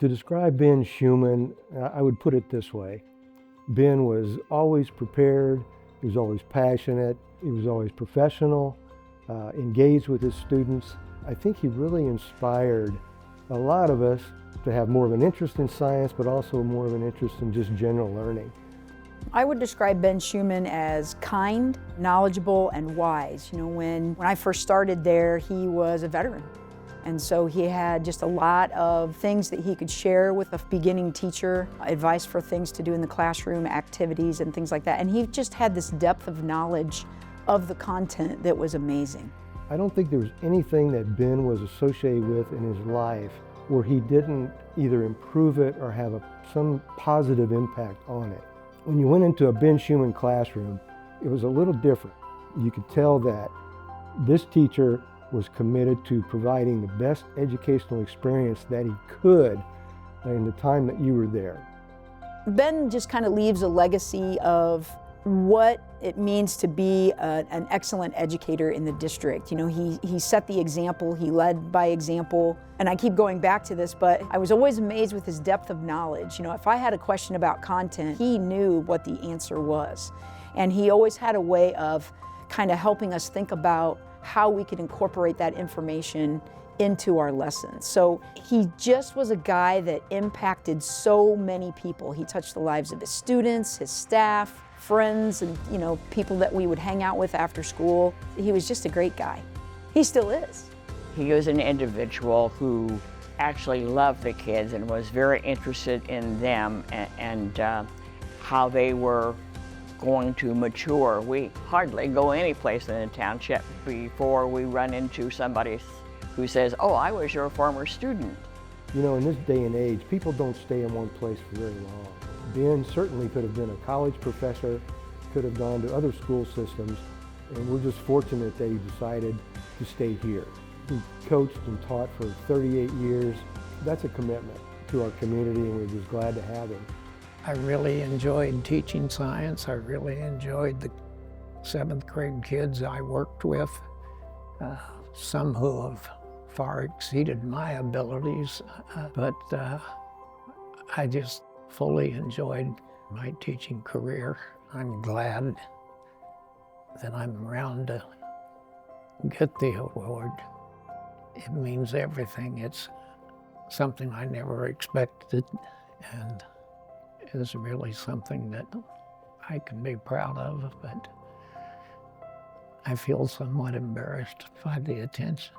To describe Ben Schuman, I would put it this way. Ben was always prepared, he was always passionate, he was always professional, engaged with his students. I think he really inspired a lot of us to have more of an interest in science, but also more of an interest in just general learning. I would describe Ben Schuman as kind, knowledgeable, and wise. When I first started there, he was a veteran. And so he had just a lot of things that he could share with a beginning teacher, advice for things to do in the classroom, activities and things like that. And he just had this depth of knowledge of the content that was amazing. I don't think there was anything that Ben was associated with in his life where he didn't either improve it or have some positive impact on it. When you went into a Ben Schuman classroom, it was a little different. You could tell that this teacher was committed to providing the best educational experience that he could in the time that you were there. Ben just kind of leaves a legacy of what it means to be an excellent educator in the district. He set the example, he led by example, and I keep going back to this, but I was always amazed with his depth of knowledge. If I had a question about content, he knew what the answer was. And he always had a way of kind of helping us think about how we could incorporate that information into our lessons. So he just was a guy that impacted so many people. He touched the lives of his students, his staff, friends, and people that we would hang out with after school. He was just a great guy. He still is. He was an individual who actually loved the kids and was very interested in them and how they were going to mature. We hardly go any place in the township before we run into somebody who says, "Oh, I was your former student." In this day and age, people don't stay in one place for very long. Ben certainly could have been a college professor, could have gone to other school systems, and we're just fortunate that he decided to stay here. He coached and taught for 38 years. That's a commitment to our community, and we're just glad to have him. I really enjoyed teaching science. I really enjoyed the 7th grade kids I worked with, some who have far exceeded my abilities, but I just fully enjoyed my teaching career. I'm glad that I'm around to get the award. It means everything. It's something I never expected, and is really something that I can be proud of, but I feel somewhat embarrassed by the attention.